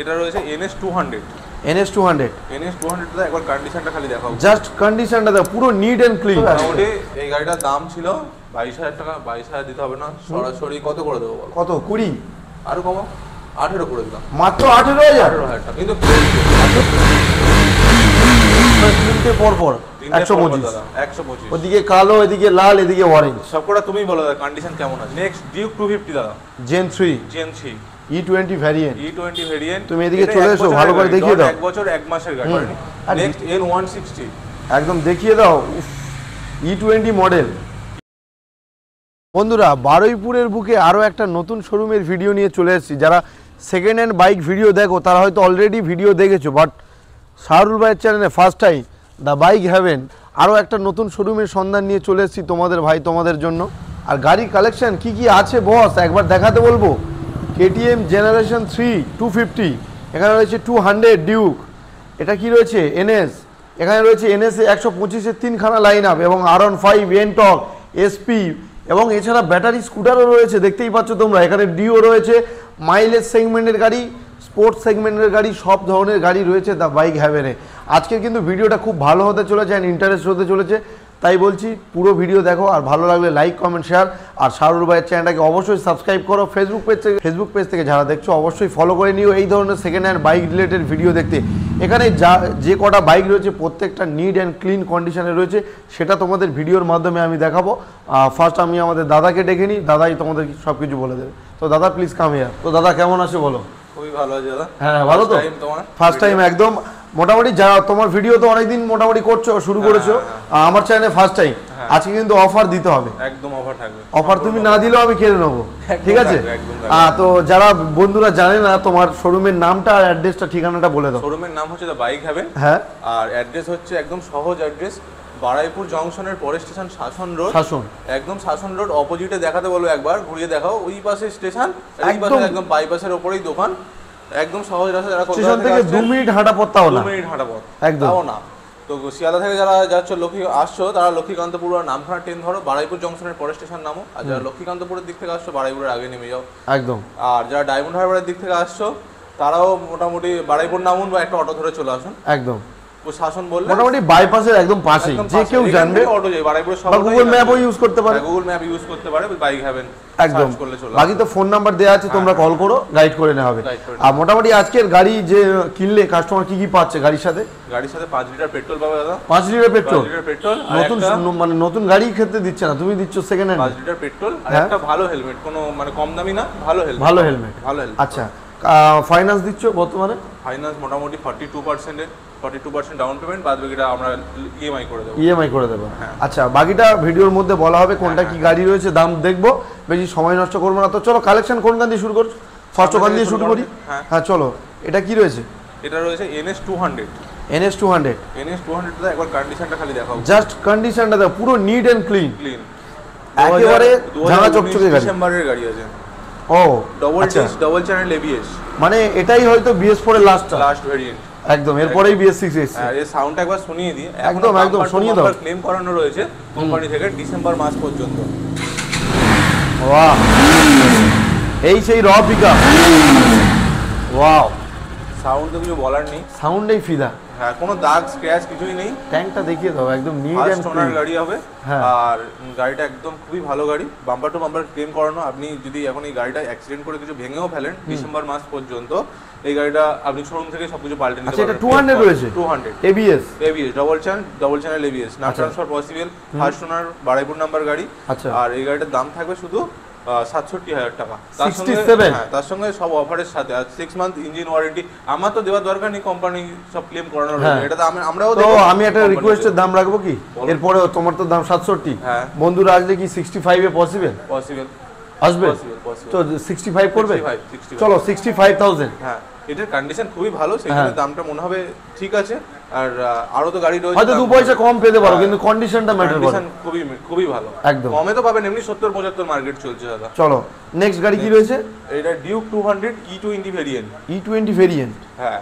এটা রয়েছে NS200 NS200 NS200 টা একবার কন্ডিশনটা খালি দেখাও। জাস্ট কন্ডিশনটা দেখো, পুরো নিট এন্ড ক্লিন। মোটামুটি এই গাড়িটার দাম ছিল 22,000 টাকা। 22,000 দিতে হবে না, সরাসরি কত করে দেবো বল? কত? 20? আরো কমা, 18 করে দিলাম। মাত্র 18,000? 18,000 টাকা। কিন্তু তিনটে পর পর 125। 125 ওদিকে কালো, এদিকে লাল, এদিকে অরেঞ্জ। সবকটা তুমিই বলো দাদা কন্ডিশন কেমন আছে। নেক্সট ডিউক 250 দাদা, Gen 3 E20 variant. E20 variant. তুমি এদিকে চলে এসো, ভালো করে দেখিয়ে দাও। 1 বছর 1 মাসের গাড়ি। নেক্সট N160 একদম দেখিয়ে দাও, E20 মডেল। বন্ধুরা, বারুইপুরের বুকে আরও একটা নতুন শোরুমের ভিডিও নিয়ে চলে এসেছি। যারা সেকেন্ড হ্যান্ড বাইক ভিডিও দেখো তারা হয়তো অলরেডি ভিডিও দেখেছো, বাট শাহরুল ভাইয়ের চ্যানেলে first time the Bike Haven আরও একটা নতুন শোরুমের সন্ধান নিয়ে চলে এসেছি তোমাদের ভাই, তোমাদের জন্য। আর গাড়ির কালেকশন কি কি আছে বস একবার দেখাতে বলবো। KTM জেনারেশন 3 250, এখানে রয়েছে 200 ডিউক, এটা কি রয়েছে NS, এখানে রয়েছে NS 125-এর 3খানা লাইন আপ, এবং R15 এনটক SP, এবং এছাড়া ব্যাটারি স্কুটারও রয়েছে, দেখতেই পাচ্ছ তোমরা। এখানে ডিও রয়েছে, মাইলেজ সেগমেন্টের গাড়ি, স্পোর্টস সেগমেন্টের গাড়ি, সব ধরনের গাড়ি রয়েছে দ্য বাইক হ্যাভেনে। আজকের কিন্তু ভিডিওটা খুব ভালো হতে চলেছে অ্যান্ড ইন্টারেস্ট হতে চলেছে, তাই বলছি পুরো ভিডিও দেখো। আর ভালো লাগলে লাইক, কমেন্ট, শেয়ার। আর শাহরুল ভাইয়ের চ্যানেলটাকে অবশ্যই সাবস্ক্রাইব করো। ফেসবুক পেজ থেকে যারা দেখছো অবশ্যই ফলো করে নিও এই ধরনের second hand bike related video দেখতে। এখানে যে কটা বাইক রয়েছে প্রত্যেকটা নিট অ্যান্ড ক্লিন কন্ডিশনে রয়েছে, সেটা তোমাদের ভিডিওর মাধ্যমে আমি দেখাবো। ফার্স্ট আমি আমাদের দাদাকে ডেকে নিই, দাদাই তোমাদের সব কিছু বলে দেবে। তো দাদা প্লিজ কাম হিয়ার। তো দাদা কেমন আছো বলো? খুবই ভালো আছে দাদা। হ্যাঁ ভালো তো? ফার্স্ট টাইম একদম। মোটামুটি যারা তোমার ভিডিও তো অনেকদিন মোটামুটি করছো, শুরু করেছো, আমার চ্যানেলে ফার্স্ট টাইম। আজকে কিন্তু অফার দিতে হবে, একদম অফার থাকবে। অফার তুমি না দিলেও আমি কেড়ে নেবো, ঠিক আছে? তো যারা বন্ধুরা জানে না তোমার শোরুমের নামটা আর অ্যাড্রেসটা, ঠিকানাটা বলে দাও। শোরুমের নাম হচ্ছে দ্য বাইক হ্যাভেন। হ্যাঁ। আর অ্যাড্রেস হচ্ছে একদম সহজ অ্যাড্রেস, বারুইপুর জংশনের পরের স্টেশন শাসন রোড। একদম শাসন রোড অপোজিটে দেখাতে বলবো, একবার ঘুরিয়ে দেখাও। ওই পাশে স্টেশন, এই পাশে একদম বাইপাসের ওপরেই দোকান। একদম সহজ রাস্তা। যারা স্টেশন থেকে 2 মিনিট হাঁটা পথ, তাও না 2 মিনিট হাঁটা পথ, একদম তাও না। তো শিয়ালদা থেকে যারা যাচ্ছ আসছো তারা লক্ষ্মীকান্তপুর নামখানা ট্রেন ধরো, বারুইপুর জংশনের পরের স্টেশন নামো। আর যারা লক্ষ্মীকান্তপুরের দিক থেকে আসছো বারুইপুরের আগে নেমে যাও একদম। আর যারা ডায়মন্ড হারবারের দিক থেকে আসছো তারাও মোটামুটি বারুইপুর নামুন বা একটা অটো ধরে চলে আসুন। একদম শাসন বললে মোটামুটি বাইপাসের একদম পাশেই, যে কেউ জানবে অটো যায় বারুইপুর সব। গুগল ম্যাপও ইউজ করতে পারে, গুগল ম্যাপ ইউজ করতে পারে, বাইক হ্যাভেন একদম। বাকি তো ফোন নাম্বার দেওয়া আছে, তোমরা কল করো, গাইড করে নেওয়া হবে। আর মোটামুটি আজকের গাড়ি যে কিনলে কাস্টমার কি কি পাচ্ছে গাড়ির সাথে? গাড়ির সাথে 5 লিটার পেট্রোল পাবে দাদা। 5 লিটার পেট্রোল? নতুন মানে নতুন গাড়ি ক্ষেত্রে দিচ্ছে না, তুমি দিচ্ছ সেকেন্ড হ্যান্ড। 5 লিটার পেট্রোল আর একটা ভালো হেলমেট, কোনো মানে কম দামি না, ভালো হেলমেট। ভালো হেলমেট। আচ্ছা, ফাইন্যান্স দিচ্ছ বর্তমানে? ফাইন্যান্স মোটামুটি 42% ডাউন পেমেন্ট, বাদ বাকিটা আমরা ইএমআই করে দেবো। ইএমআই করে দেবো, আচ্ছা। বাকিটা ভিডিওর মধ্যে বলা হবে কোনটা কি গাড়ি রয়েছে, দাম দেখবো, বেশি সময় নষ্ট করবো না। তো চলো কালেকশন কোনখান দিয়ে শুরু করছো? ফার্স্ট ওখান দিয়ে শুরু করি। হ্যাঁ চলো। এটা কি রয়েছে? এটা রয়েছে NS200 NS200 একবার কন্ডিশনটা খালি দেখাও। জাস্ট কন্ডিশনটা দেখো, পুরো নিট এন্ড ক্লিন, একেবারে ঝাঙা চকচকে গাড়ি। ডিসেম্বরের গাড়ি আছে। ও ডবল চ্যানেল ABS, মানে এটাই হয়তো BS4 এর লাস্ট ভেরিয়েন্ট। একদম, এরপরেই BS6 এসেছে। এই সাউন্ডটা একবার শুনিয়ে দিই। একদম শুনিয়ে দাও। ক্লেম করানো রয়েছে কোম্পানি থেকে ডিসেম্বর মাস পর্যন্ত। ওয়াও, এই সেই র পিকআপ। ওয়াও, সাউন্ড তো কিছু বলার নেই, সাউন্ডেই ফিদা। হ্যাঁ, কোনো দাগ স্ক্র্যাচ কিছুই নেই। ট্যাঙ্কটা দেখিয়ে দাও, একদম নিট এন্ড ক্লিন গাড়ি হবে। আর গাড়িটা একদম খুবই ভালো গাড়ি, বাম্পার টু বাম্পার ক্লেম করানো। আপনি যদি এখন এই গাড়িটা অ্যাক্সিডেন্ট করে কিছু ভেঙেও ফেলেন ডিসেম্বর মাস পর্যন্ত, এই গাড়িটা আপনি শোরুম থেকে সবকিছু পাল্টে নিতে পারবেন। আচ্ছা, এটা 200 রয়েছে? 200 ABS ডবল চ্যানেল ABS, না transfer possible, first owner, Baruipur number গাড়ি। আচ্ছা, আর এই গাড়িটার দাম থাকবে শুধু 67,000 টাকা। 67? তার সঙ্গে সব অফারের সাথে আর 6 মান্থ ইঞ্জিন ওয়ারেন্টি। আমার তো দেওয়ার দরকার নেই, কোম্পানি সব ক্লেম করানো রয়েছে। এটা তো আমরাও তো আমি একটা রিকোয়েস্টের দাম রাখবো কি, এরপরে তোমার তো দাম 67, বন্ধুরা আসলে কি 65 এ পসিবল আসবে? তো 65 করবে? চলো 65,000। হ্যাঁ, এটার কন্ডিশন খুবই ভালো, সেখানে দামটা মনে হবে ঠিক আছে। আর আরো তো গাড়ি রয়েছে, হয়তো 2 পয়সা কম পেতে পারো, কিন্তু কন্ডিশনটা ম্যাটার করে। কন্ডিশন খুবই ভালো, একদম। কমে তো পাবেন, এমনি 70-75 মার্কেট চলছে দাদা। চলো নেক্সট গাড়ি কি রয়েছে? এটা Duke 200 E20 variant. E20 variant, হ্যাঁ।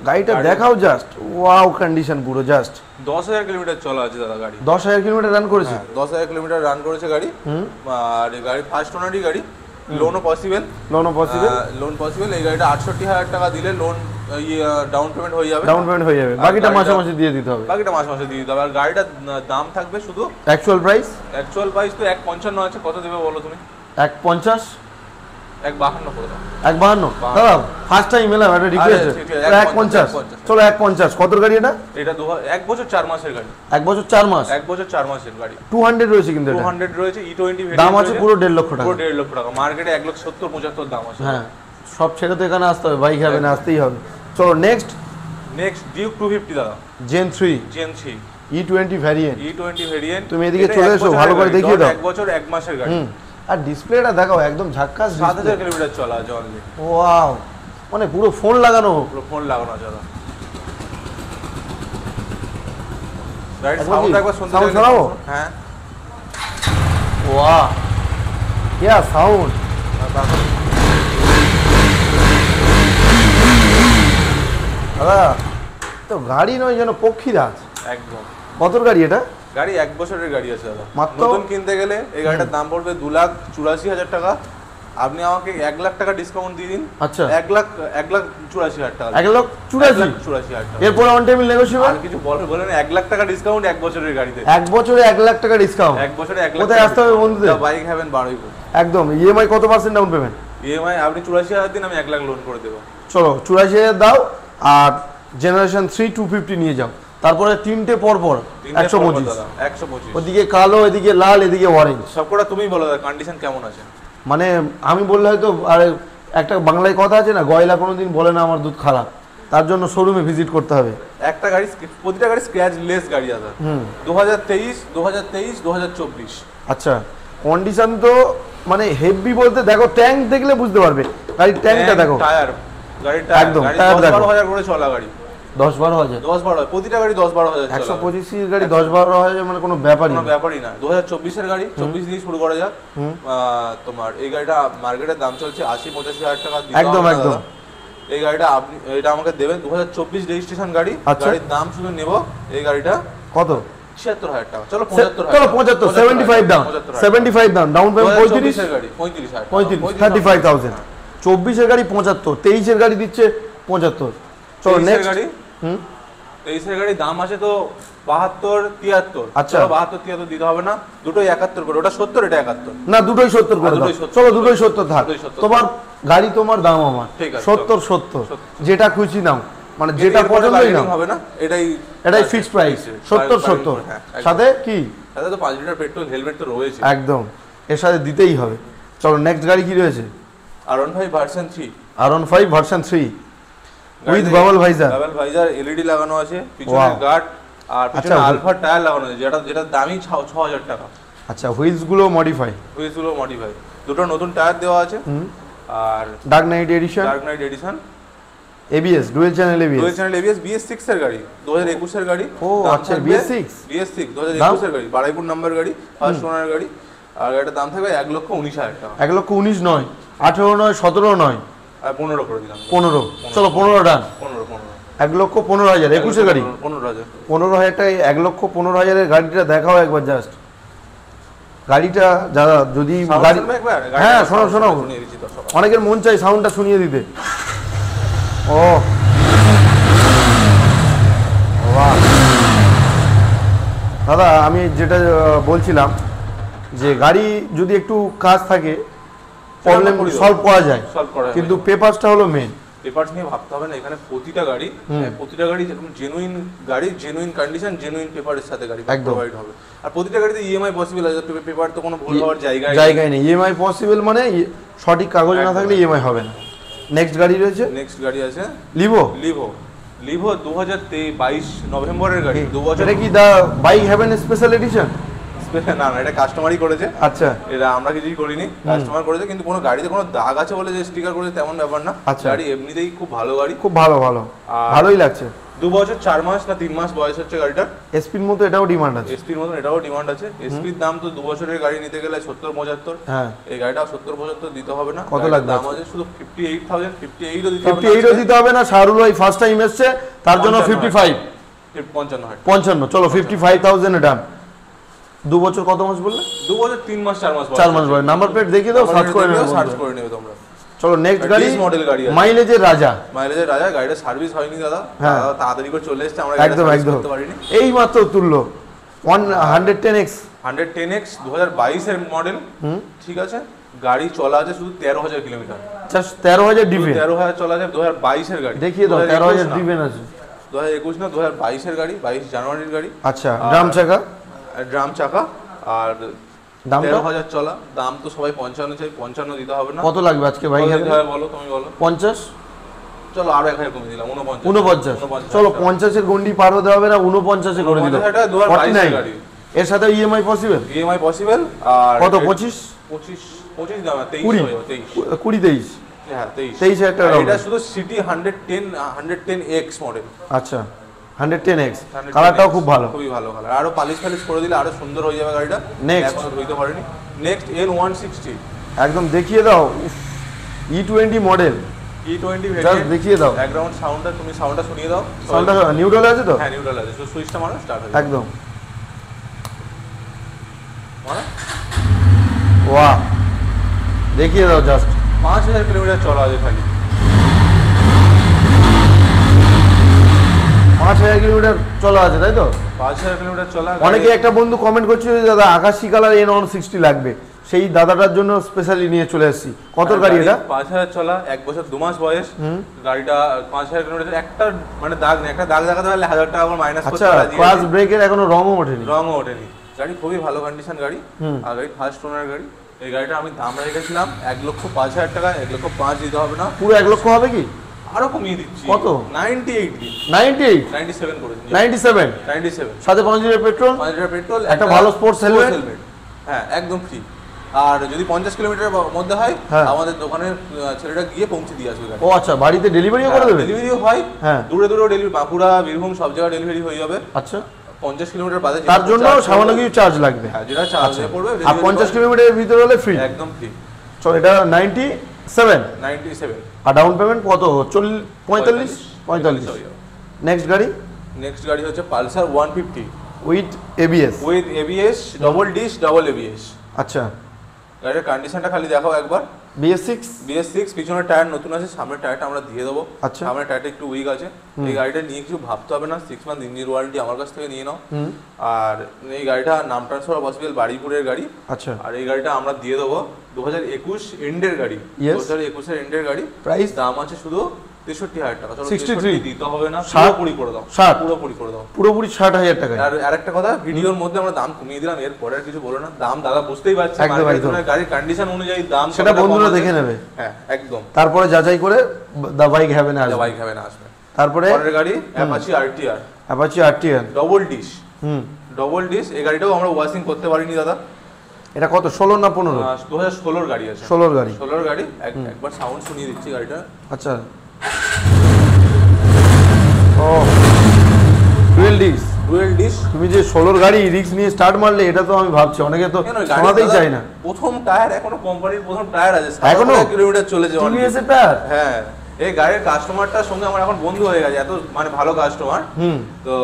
গাড়িটা দেখাও, জাস্ট ওয়াও কন্ডিশন পুরো। জাস্ট 10,000 কিলোমিটার চলা আছে দাদা গাড়ি। 10,000 কিলোমিটার রান করেছে? 10,000 কিলোমিটার রান করেছে গাড়ি। আর গাড়ি ফার্স্ট ওনারই গাড়ি। লোনও পসিবল। Loan possible. এই গাড়িটা 68,000 টাকা দিলে লোন ডাউন পেমেন্ট হয়ে যাবে। বাকিটা মাসে মাসে দিয়ে দিতে হবে। আর গাড়িটার দাম থাকবে শুধু অ্যাকচুয়াল প্রাইস তো 1.55 আছে। কত দেবে বলো তুমি? 1.50 1.52 করে দাও। 1.52 দাদা ফার্স্ট টাইম এলাম, একটা রিকোয়েস্ট। 1.50 চলো 1.50। কত গাড়ি এটা? এটা 1 বছর 4 মাসের গাড়ি। 1 বছর 4 মাস? 1 বছর 4 মাসের গাড়ি। 200 রয়েছে কিন্তু এটা। 200 রয়েছে। E20 দাম আছে পুরো 1.5 লক্ষ টাকা। পুরো 1.5 লক্ষ টাকা। মার্কেটে 1,70,75 দাম আছে। হ্যাঁ, সব ছেড়ে তো এখানে আসতে হবে, বাইক হবে না, আসতেই হবে। চলো নেক্সট ডিউক 250 দাদা। Gen 3 E20 variant. তুমি এদিকে চলে এসো, ভালো করে দেখিয়ে দাও। 1 বছর 1 মাসের গাড়ি। আর ডিসপ্লেটা দেখাও, একদম ঝাক্কাস। 7000 কিলোমিটার চলা আছে অলরেডি। ওয়াও, মানে পুরো ফোন লাগানো আছে দাদা। রাইট, সাউন্ড একবার শুনতে শোনাবো? হ্যাঁ। ওয়াও, কি সাউন্ড। দাদা তো গাড়ি নয়, যেন পক্ষীরাজ একদম। কতর গাড়ি এটা? গাড়ি 1 বছরের গাড়ি আছে দাদা। মাত্র নতুন কিনতে গেলে এই গাড়িটার দাম পড়বে 2,84,000 টাকা। আপনি আমাকে 1 লাখ টাকা ডিসকাউন্ট দিয়ে দিন। আচ্ছা, 1,84,000 টাকা। 1,84,000 এরপরে অন টেবিল নেগোশিয়েবল। আর কিছু বলেন 1 লাখ টাকা ডিসকাউন্ট 1 বছরের গাড়িতে। 1 বছরে 1 লাখ টাকা ডিসকাউন্ট। 1 বছরে 1 লাখ। কোথায় আসতে হবে বন্ধুদের? Bike Haven Baruipur. একদম। ইএমআই কত % ডাউন পেমেন্ট? ইএমআই আপনি 84,000 দিন, আমি 1 লাখ লোন করে দেবো। চলো 84,000 দাও, আর জেনারেশন 3 250 নিয়ে যাও। তারপরে তিনটে পর 125। ওদিকে কালো, এদিকে লাল, এদিকে অরেঞ্জ। সবকটা তুমিই বলো দাদা, কন্ডিশন কেমন আছে? মানে আমি বললে হয়তো, আরে একটা বাংলায় কথা আছে না, গয়লা কোনোদিন বলে না আমার দুধ খারাপ। তার জন্য শোরুমে ভিজিট করতে হবে। একটা গাড়ি, প্রতিটা গাড়ি স্ক্র্যাচ লেস গাড়ি আছে। 2023, 2024। আচ্ছা, কন্ডিশন তো মানে হেভি বলতে দেখো, ট্যাঙ্ক দেখলে বুঝতে পারবে। গাড়ির ট্যাঙ্কটা দেখো, টায়ার, গাড়ির টায়ার একদম, গাড়ি টায়ার দেখো। 10-12 করে চলা গাড়ি। 10-12 প্রতিটা গাড়ি 10-12 125 সিসির গাড়ি 10-12 মানে কোনো ব্যাপারই না। 2024 এর গাড়ি, 24 দিয়ে শুরু করা যাক। তোমার এই গাড়িটা মার্কেটের দাম চলছে 80-85,000 টাকা। একদম। এই গাড়িটা এটা আমাকে দেবেন 2024 রেজিস্ট্রেশন গাড়ি। গাড়ির দাম শুধু নেব এই গাড়িটা কত? 76,000 টাকা। চলো 75 75 ডাউন পেমেন্ট 35,000। 24 এর গাড়ি 75, 23 এর গাড়ি দিচ্ছে 75। চলো নেক্সট গাড়ি। 23 এর গাড়ি দাম আছে তো 72-73। আচ্ছা, 72-73 দিতে হবে না, দুটোই 71 করে। ওটা 70, এটা 71 না, দুটোই 70 করে দাও। চলো দুটোই 70 থাক। তোমার গাড়ি তোমার, দাম আমার। 70 যেটা খুশি নাও, মানে যেটা পছন্দই নাও, হবে না। এটাই ফিক্সড প্রাইস 70। সাথে কি? সাথে তো 5 লিটার পেট্রোল, হেলমেট তো রয়েছে। একদম, এর সাথে দিতেই হবে। চলো নেক্সট গাড়ি কি রয়েছে? R15 version 3। R15 version 3 with bubble visor. LED লাগানো আছে, পিছনে গার্ড, আর পিছনে আলফা টায়ার লাগানো আছে, যেটা দামই 6,000 টাকা। আচ্ছা, হুইলস গুলো মডিফাই। দুটো নতুন টায়ার দেওয়া আছে। আর dark knight edition ABS, dual channel ABS BS6 এর গাড়ি, 2021 এর গাড়ি। ও আচ্ছা, BS6 2021 এর গাড়ি, বারাইপুর নাম্বার গাড়ি, ফার্স্ট ওনার গাড়ি। আর গাড়িটার দাম থাকবে 1,19,000 টাকা। 1,19,000 নয়, 18 নয়, 17 নয়, আর 15 করে দিলাম। 15। চলো 15 ডান। 1,15,000। 21 এর গাড়ি 15,000 টাকা। 1,15,000 এর গাড়িটা দেখাও একবার জাস্ট। গাড়িটা যারা যদি গাড়ি, হ্যাঁ শোনাও, অনেকের মন চাই সাউন্ডটা শুনিয়ে দিতে। ও দাদা, আমি যেটা বলছিলাম যে গাড়ি যদি একটু কাজ থাকে, প্রবলেম সলভ করা যায়, কিন্তু পেপারসটা হলো মেন। পেপারস নিয়ে ভাবতে হবে না। এখানে প্রতিটা গাড়ি যেরকম জেনুইন গাড়ি, জেনুইন কন্ডিশন, জেনুইন পেপারের সাথে গাড়ি প্রোভাইড হবে। আর প্রতিটা গাড়িতে ইএমআই পসিবল আছে। পেপার তো কোনো ভুল হওয়ার জায়গায় নেই। ইএমআই পসিবল মানে সঠিক কাগজ না থাকলে ইএমআই হবে না। নেক্সট গাড়ি রয়েছে, আছে লিভো 2022 নভেম্বরের গাড়ি। 2 বছর। এটা কি দা বাইক হ্যাভেন স্পেশাল এডিশন? না, এটা কাস্টমারই করেছে। আচ্ছা, এটা আমরা কিছুই করিনি, কাস্টমার করেছে। কিন্তু কোনো গাড়িতে কোনো দাগ আছে বলে যে স্টিকার করেছে তেমন ব্যাপার না। গাড়ি এমনিতেই খুব ভালো গাড়ি, খুব ভালোই লাগছে। 2 বছর 4 মাস না 3 মাস বয়স হচ্ছে গাড়িটার। এসপির মতো এটাও ডিমান্ড আছে। এসপির দাম তো 2 বছরের গাড়ি নিতে গেলে 70-75। হ্যাঁ, এই গাড়িটাও 70-75 দিতে হবে না। কত লাগবে? দাম আছে শুধু 58,000। 58ও দিতে হবে না। শাহরুল ভাই ফার্স্ট টাইম এসেছে, তার জন্য 55। চলো 55,000 ডান। 2 বছর কত মাস বললে? 2 বছর 3 মাস 4 মাস 4 মাস বয়স। নাম্বার প্লেট দেখিয়ে দাও, সার্চ করে নেবে তোমরা। চলো নেক্সট গাড়ি, মডেল গাড়ি আছে, মাইলেজের রাজা। মাইলেজের রাজা। গাড়িটা সার্ভিস হয়নি দাদা, তাড়াতাড়ি করে চলে এসেছে, আমরা একদম করতে পারিনি। এই মাত্র তুললো 110X 110X 2022 এর মডেল। ঠিক আছে, গাড়ি চলা আছে শুধু 13,000 কিলোমিটার। 13,000 ডিভেন, 13,000 চলা আছে। 2022 এর গাড়ি, দেখিয়ে দাও। 13,000 ডিভেন আছে। 2021 না, 2022 এর গাড়ি, 22 জানুয়ারির গাড়ি। আচ্ছা, ড্রাম চাকা আর 13,000 চলা। দাম তো সবাই 55 চাই, 55 দিতে হবে না। কত লাগবে আজকে ভাই? বলো, তুমি বলো। 50, চলো আরো 1000 কমে দিলাম, 49। চলো 50 এর গন্ডি পার হতে হবে না, 49 এ করে দিলাম। 2022 এর গাড়ি। এর সাথে ইএমআই পসিবল? EMI possible. আর কত? 25 দাম 23। হ্যাঁ 23 একটা। এটা শুধু সিটি 110X মডেল। আচ্ছা, 110X কালারটাও খুব ভালো, খুবই ভালো কালার। আরো পালিশ করে দিলে আরো সুন্দর হয়ে যাবে গাড়িটা। নেক্সট হইতে পারেনি। নেক্সট N160 একদম দেখিয়ে দাও। E20 মডেল, E20 জাস্ট দেখিয়ে দাও। ব্যাকগ্রাউন্ড সাউন্ডটা, তুমি সাউন্ডটা শুনিয়ে দাও। সাউন্ডটা নিউট্রাল আছে তো? হ্যাঁ নিউট্রাল আছে, শুধু সুইচটা মারো, স্টার্ট হয়ে যাবে একদম। মানে ওয়াও, দেখিয়ে দাও জাস্ট। 5000 কিলোমিটার চলা আছে খালি। 5000 কিলোমিটার চলা আছে, তাই তো? 5000 কিলোমিটার চলা। অনেকে একটা বন্ধু কমেন্ট করছিল যে দাদা আকাশি কালার N160 লাগবে, সেই দাদাটার জন্য স্পেশালি নিয়ে চলে এসেছি। কত গাড়ি এটা? 5000 চলা, 1 বছর 2 মাস বয়স। গাড়িটা 5000 কিলোমিটার, একটা মানে দাগ নেই। একটা দাগ দেখাতে পারলে 1000 টাকা করে মাইনাস করতে পারি। আচ্ছা, ক্লাস ব্রেকের এখনো রংও ওঠেনি? গাড়ি খুবই ভালো কন্ডিশন গাড়ি। আর গাড়ি ফার্স্ট ওনার গাড়ি। এই গাড়িটা আমি দাম রেখেছিলাম 1,05,000 টাকা। 1,05,000 দিতে হবে না। পুরো 1 লক্ষ হবে কি? আরো কমিয়ে দিচ্ছি। কত? 98 দিন। 97 করে দিন। 97 সাথে 5 লিটার পেট্রোল, 5 লিটার পেট্রোল, একটা ভালো স্পোর্টস হেলমেট। হ্যাঁ একদম ফ্রি। আর যদি 50 কিলোমিটার মধ্যে হয়, আমাদের দোকানের ছেলেটা গিয়ে পৌঁছে দিয়ে আসবে গাড়ি। ও আচ্ছা, বাড়িতে ডেলিভারিও করে দেবে? ডেলিভারিও হয়। হ্যাঁ, দূরে ডেলিভারি, বাঁকুড়া, বীরভূম সব জায়গায় ডেলিভারি হয়ে যাবে। আচ্ছা, 50 কিলোমিটার বাদে তার জন্য সামান্য কিছু চার্জ লাগবে। হ্যাঁ, যেটা চার্জ পড়বে। আর 50 কিলোমিটারের ভিতরে হলে ফ্রি, একদম ফ্রি। চল, এটা 97। আর ডাউন পেমেন্ট কত? 45। নেক্সট গাড়ি হচ্ছে Pulsar 150 with ABS, double ABS. আচ্ছা, গাড়ির কন্ডিশনটা খালি দেখাও একবার। BS6 পিছনের টায়ার নতুন আছে, সামনের টায়ারটা আমরা দিয়ে দেবো। আচ্ছা, সামনের টায়ারটা একটু উইক আছে। এই গাড়িটা নিয়ে কিছু ভাবতে হবে না, 6 মান্থ ইঞ্জিন ওয়ারেন্টি আমার কাছ থেকে নিয়ে নাও। আর এই গাড়িটা নাম ট্রান্সফার পসিবল, বাড়িপুরের গাড়ি। আচ্ছা, আর এই গাড়িটা আমরা দিয়ে দেবো 2021 এন্ডের গাড়ি। 2021 এর এন্ডের গাড়ি। প্রাইস দাম আছে শুধু 63,000 টাকা। চলো 63 দিতে হবে না, পুরোপুরি করে দাও। 60,000 টাকা। আর আরেকটা কথা, ভিডিওর মধ্যে আমরা দাম কমিয়ে দিলাম, এর পরে আর কিছু বলো না। দাম দাদা বুঝতেই পারছে, গাড়ির কন্ডিশন অনুযায়ী দাম সেটা বন্ধুরা দেখে নেবে। হ্যাঁ একদম। তারপরে যাচাই করে দা বাইক হ্যাভেন আসবে। তারপরে পরের গাড়ি অ্যাপাচি আরটিআর ডবল ডিশ। এই গাড়িটাও আমরা ওয়াশিং করতে পারিনি দাদা। এটা কত? 16 না 15? 2016 গাড়ি আছে। 16 গাড়ি। একবার সাউন্ড শুনিয়ে দিচ্ছি গাড়িটা। আচ্ছা, ও ডুয়েল ডিশ। তুমি যে 16 গাড়ি রিক্স নিয়ে স্টার্ট মারলে, এটা তো আমি ভাবছি অনেকে তো শোনাতেই চায় না। প্রথম টায়ার, এখনো কোম্পানির প্রথম টায়ার আছে, এখনো কিলোমিটার চলেছে টিভিএস এর টায়ার। হ্যাঁ, এই গাড়ির কাস্টমারটার সঙ্গে আমার এখন বন্ধু হয়ে গেছে, এত মানে ভালো কাস্টমার। তো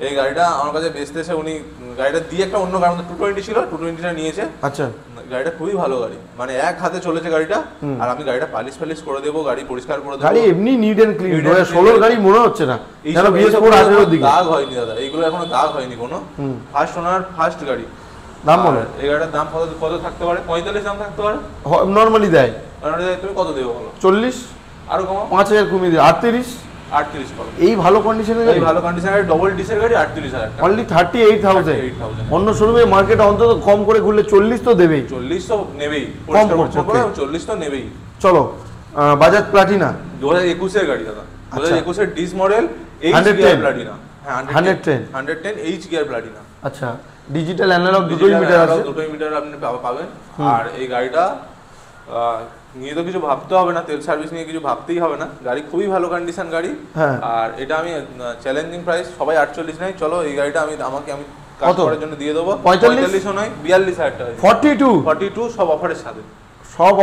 এই গাড়িটা আমার কাছে বেচতেছে উনি। গাড়িটা দিয়ে একটা অন্য গাড়ি 220 ছিল, 220টা নিয়েছে। আচ্ছা, গাড়িটা খুবই ভালো গাড়ি, মানে এক হাতে চলেছে গাড়িটা। আর আমি গাড়িটা পালিশ করে দেবো, গাড়ি পরিষ্কার করে দেবো। গাড়ি এমনি নিট এন্ড ক্লিন। 16 গাড়ি মনে হচ্ছে না যেন BS4 18 দিকে দাগ হয়নি দাদা, এইগুলো এখনো দাগ হয়নি কোনো। ফার্স্ট ওনার, ফার্স্ট গাড়ি। দাম বলো। এই গাড়িটার দাম কত থাকতে পারে? 45 দাম থাকতে পারে নরমালি দেয়। তুমি কত দেবো বলো? 40। আরো কমাও, 5000 কমিয়ে দিই, 38 করো। এই ভালো কন্ডিশনের গাড়ি, ভালো কন্ডিশনের ডবল ডিসের গাড়ি 38,000 টাকা। অনলি 38,000। অন্য শোরুমে মার্কেটে অন্তত কম করে ঘুরলে 40 তো দেবেই। 40 তো নেবেই, কম 40 তো নেবেই। চলো, বাজাজ প্লাটিনা 2021 এর গাড়ি দাদা। 2021 এর dish model, H gear Platina. হ্যাঁ 110 এইচ গিয়ার প্লাটিনা। আচ্ছা, ডিজিটাল অ্যানালগ দুটোই মিটার আছে, দুটোই মিটার আপনি পাবেন। আর এই গাড়িটা নিয়ে তো কিছু ভাবতে হবে না, তেল সার্ভিস নিয়ে কিছু ভাবতেই হবে না। গাড়ি খুবই ভালো কন্ডিশন গাড়ি। আর এটা আমি চ্যালেঞ্জিং প্রাইস, সবাই 48 নেয়। চলো এই গাড়িটা আমি কাস্টমারের জন্য দিয়ে দেবো 45 নয় 42,000 টাকা। 42 সব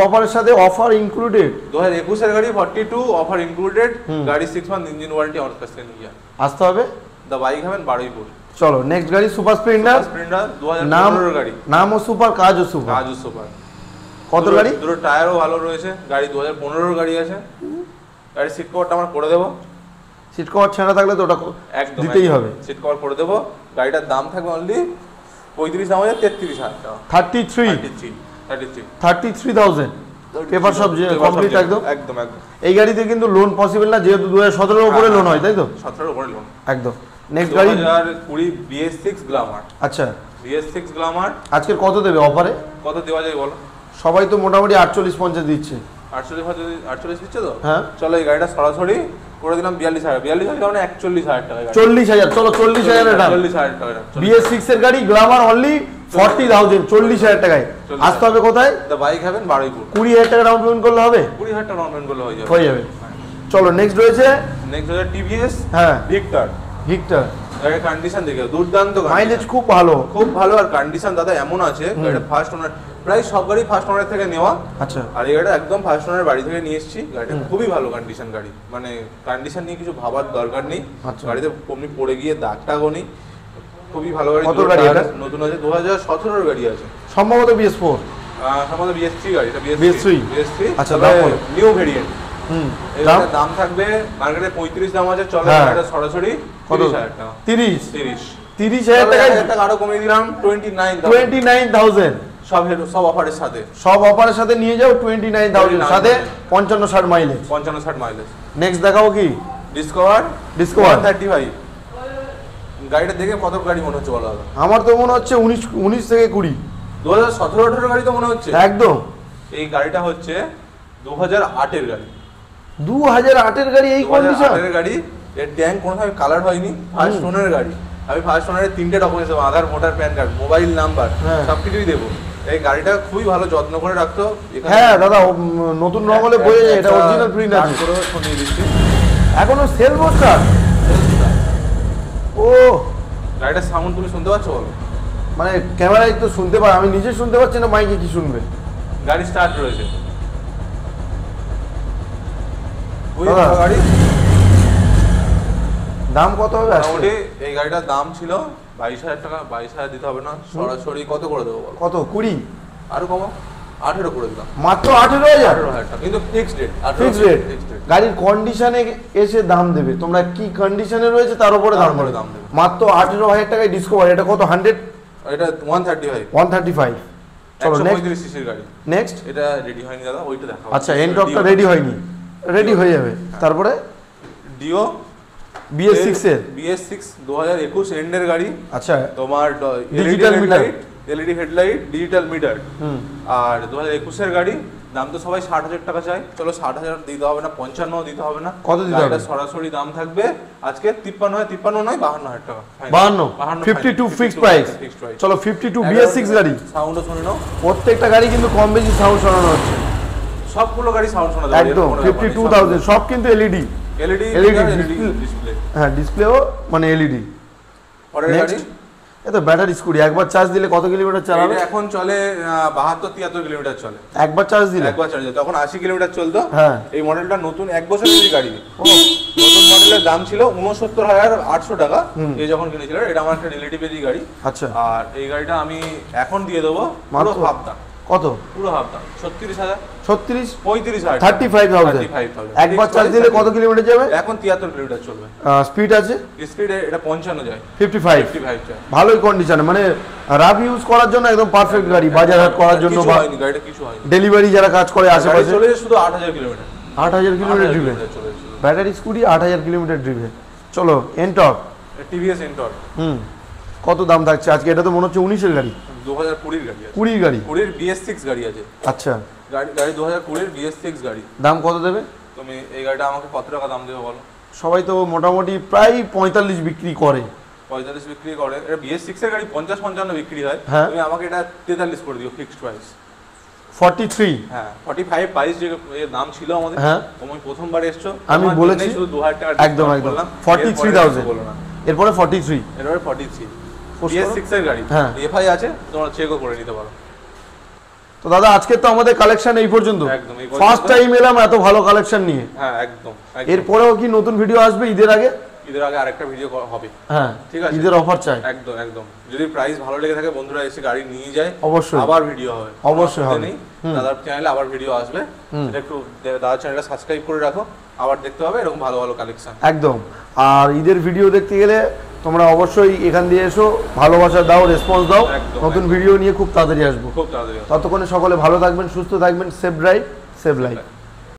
অফারের সাথে, অফার ইনক্লুডেড। 2021 এর গাড়ি 42 অফার ইনক্লুডেড। গাড়ি 6 মান্থ ইঞ্জিন ওয়ারেন্টি আমার কাছ থেকে নিয়ে আসতে হবে। দা বাইক হ্যাভেন, বারুইপুর। চলো নেক্সট গাড়ি সুপার স্প্লেন্ডার। স্প্লেন্ডার 2015 গাড়ি, নামও সুপার, কাজও সুপার। কাজও সুপার। কত গাড়ি? দুটো টায়ারও ভালো রয়েছে, গাড়ি 2015 গাড়ি আছে। গাড়ি সিট কভারটা আমরা করে দেবো। সিট কভার ছেঁড়া থাকলে তো ওটা একদম দিতেই হবে। সিট কভার করে দেবো। গাড়িটার দাম থাকবে অনলি 35 দাম আছে 33,000 টাকা। 33,000 পেপার সব যে কমপ্লিট একদম একদম একদম। এই গাড়িতে কিন্তু লোন পসিবল না, যেহেতু 2017 এর উপরে লোন হয়, তাই তো? 17 এর উপরে লোন একদম। নেক্সট গাড়ি 2020 BS6 গ্ল্যামার। আচ্ছা, BS6 গ্ল্যামার আজকে কত দেবে অফারে? কত দেওয়া যায় বলো? সবাই তো মোটামুটি 48-50 দিচ্ছে। 48 দিচ্ছে তো? হ্যাঁ, চলো এই গাড়িটা সরাসরি করে দিলাম 42,000। 42,000 মানে 41,000 টাকা। 40,000। চলো 40,000 এর দাম। 40,000 টাকা। BS6 এর গাড়ি গ্ল্যামার অনলি 40,000, 40,000 টাকায়। আসতে হবে কোথায়? The Bike Haven Baruipur. 20,000 টাকা ডাউন পেমেন্ট করলে হবে? 20,000 টাকা ডাউন পেমেন্ট করলে হয়ে যাবে। হয়ে যাবে। চলো নেক্সট রয়েছে নেক্সট হচ্ছে TVS হ্যাঁ ভিক্টর। ভিক্টর গাড়ির কন্ডিশন দেখো, দুর্দান্ত। মাইলেজ খুব ভালো, খুব ভালো। আর কন্ডিশন দাদা এমন আছে, গাড়িটা ফার্স্ট ওনার, প্রায় সব গাড়ি ফার্স্ট ওনার থেকে নেওয়া। আচ্ছা, আর এই গাড়িটা একদম ফার্স্ট ওনার বাড়ি থেকে নিয়ে এসেছি। গাড়িটা খুবই ভালো কন্ডিশন গাড়ি, মানে কন্ডিশন নিয়ে কিছু ভাবার দরকার নেই। আচ্ছা। গাড়িতে কমনি পড়ে গিয়ে দাগ টাগও নেই, খুবই ভালো গাড়ি। কত গাড়ি এটা? নতুন আছে, 2017 গাড়ি আছে সম্ভবত BS4। সম্ভবত BS3 গাড়ি, এটা BS3। আচ্ছা, দাম বলো। New variant. দাম দাম থাকবে মার্কেটে 35 দাম আছে, চলে এটা সরাসরি 30,000 টাকা। 30,000 টাকা আরো কমিয়ে দিলাম 29,000 সব অফারের সাথে। সব অফারের সাথে নিয়ে যাও 29,000 সাথে 55-60 মাইলেজ। 55-60 মাইলেজ। নেক্সট দেখাও কি? ডিসকভার 35। গাড়িটা দেখে কত গাড়ি মনে হচ্ছে বলো? আমার তো মনে হচ্ছে 19 থেকে 20। 2017-18 গাড়ি তো মনে হচ্ছে একদম। এই গাড়িটা হচ্ছে 2008 এর গাড়ি। 2008 এর গাড়ি এই কন্ডিশন? 2008 এর গাড়ি। এর ট্যাঙ্ক কোনোভাবে কালার হয়নি, ফার্স্ট ওনারের গাড়ি। আমি ফার্স্ট ওনারের 3টে ডকুমেন্টস দেবো, Aadhaar, voter, PAN card, mobile number, সবকিছুই দেবো। এই গাড়িটা খুবই ভালো যত্ন করে রাখতো। হ্যাঁ দাদা, নতুন রং হলে বোঝা যায় এটা অরিজিনাল প্রিন্ট আছে। করে শুনিয়ে দিচ্ছি, এখনো সেল পোস্টার। ও, গাড়িটার সাউন্ড তুমি শুনতে পাচ্ছ বলো? মানে ক্যামেরায় তো শুনতে পাই, আমি নিজে শুনতে পাচ্ছি না, মাইকে কি শুনবে? গাড়ি স্টার্ট রয়েছে। গাড়ি দাম কত হবে? মোটামুটি এই গাড়িটার দাম ছিল 22,000 টাকা। 22,000 দিতে হবে না, সরাসরি কত করে দেবো বলো? কত? 20? আরো কমো, 18 করে দিলাম। মাত্র 18,000? 18,000 টাকা, কিন্তু ফিক্সড রেট। Fixed rate. গাড়ির কন্ডিশনে এসে দাম দেবে, তোমরা কি কন্ডিশনে রয়েছে তার উপরে দাম দেবে। মাত্র 18,000 টাকায় ডিসকভার। এটা কত? 100? এটা 135। 135। চলো নেক্সট 135 সিসির গাড়ি। নেক্সট এটা রেডি হয়নি দাদা, ওইটা দেখাও। আচ্ছা, এনটপটা রেডি হয়নি, রেডি হয়ে যাবে। তারপরে ডিও BS6 এর 2021 এন্ডের গাড়ি। আচ্ছা, তোমার digital meter, LED headlight, digital meter. আর 2021 এর গাড়ি। দাম তো সবাই 60,000 টাকা চাই, চলো 60,000 দিতে হবে না, 55 দিতে হবে না। কত দিতে হবে? সরাসরি দাম থাকবে আজকে 53 নয় 52,000 টাকা। 52 ফিক্সড প্রাইস। চলো 52 BS6 গাড়ি। সাউন্ডও শুনে নাও। প্রত্যেকটা গাড়ি কিন্তু কম বেশি সাউন্ড শোনানো হচ্ছে, সবগুলো গাড়ি সাউন্ড শোনা যাবে একদম। 52,000 সব কিন্তু LED ডিসপ্লে। হ্যাঁ, ডিসপ্লেও মানে LED। পরের গাড়ি এটা ব্যাটারি স্কুটি। একবার চার্জ দিলে কত কিলোমিটার চালাবে? এখন চলে 72-73 কিলোমিটার চলে একবার চার্জ দিলে। একবার চার্জ, তখন 80 কিলোমিটার চলতো। হ্যাঁ, এই মডেলটা নতুন 1 বছরের গাড়ি। নতুন মডেলের দাম ছিল 69,800 টাকা। এই যখন কিনেছিল, এটা আমার একটা রিলেটিভেরই গাড়ি। আচ্ছা, আর এই গাড়িটা আমি এখন দিয়ে দেবো পুরো হাফ দাম। কত? পুরো হাফ দাম 36,000। 36? 35,000। 35,000। একবার চার্জ দিলে কত কিলোমিটার যাবে? এখন 73 কিলোমিটার চলবে। স্পিড আছে? স্পিড এটা 55 যায়। 55 যায়। ভালোই কন্ডিশনে, মানে রাফ ইউজ করার জন্য একদম পারফেক্ট গাড়ি, বাজার হাট করার জন্য বা গাড়িটা কিছু হয়নি। ডেলিভারি যারা কাজ করে আশেপাশে। চলে শুধু 8,000 কিলোমিটার। 8,000 কিলোমিটার ড্রিভে ব্যাটারি স্কুটি, 8,000 কিলোমিটার ড্রিভে। চলো এনটক TVS এনটক। কত দাম থাকছে আজকে? এটা তো মনে হচ্ছে 19 এর গাড়ি। 2020 গাড়ি আছে। 20 গাড়ি? 20 BS6 গাড়ি আছে। আচ্ছা, গাড়ি 2020 BS6 গাড়ি। দাম কত দেবে? তুমি এই গাড়িটা আমাকে কত টাকা দাম দেবে বলো? সবাই তো মোটামুটি প্রায় 45 বিক্রি করে। 45 বিক্রি করে। এটা BS6 এর গাড়ি 50-55 বিক্রি হয়। তুমি আমাকে এটা 43 করে দিও, ফিক্সড প্রাইস। 43? হ্যাঁ, 45 প্রাইস যে এর দাম ছিল আমাদের। হ্যাঁ, তুমি প্রথমবার এসছো, আমি বলেছি শুধু 2000 টাকা একদম একদম 43,000 বলো না। এরপরে 43। এরপরে 43 BS6 এর গাড়ি। হ্যাঁ, এফআই আছে, তোমরা চেকও করে নিতে পারো। তো দাদা আজকে তো আমাদের কালেকশন এই পর্যন্ত। একদম ফার্স্ট টাইম এলাম এত ভালো কালেকশন নিয়ে। হ্যাঁ, একদম। এরপরেও কি নতুন ভিডিও আসবে ঈদের আগে? ঈদের আগে আরেকটা ভিডিও হবে। হ্যাঁ ঠিক আছে, ঈদের অফার চাই একদম একদম। যদি প্রাইস ভালো লেগে থাকে বন্ধুরা এসে গাড়ি নিয়ে যায়, অবশ্যই আবার ভিডিও হবে, অবশ্যই হবে। দাদার চ্যানেলে আবার ভিডিও আসবে, এটা একটু দাদার চ্যানেলটা সাবস্ক্রাইব করে রাখো, আবার দেখতে হবে এরকম ভালো ভালো কালেকশন। একদম। আর ঈদের ভিডিও দেখতে গেলে তোমরা অবশ্যই এখান দিয়ে এসো, ভালোবাসা দাও, রেসপন্স দাও। নতুন ভিডিও নিয়ে খুব তাড়াতাড়ি আসবো। খুব তাড়াতাড়ি। ততক্ষণে সকলে ভালো থাকবেন, সুস্থ থাকবেন, সেফ ড্রাইভ সেভ লাইফ।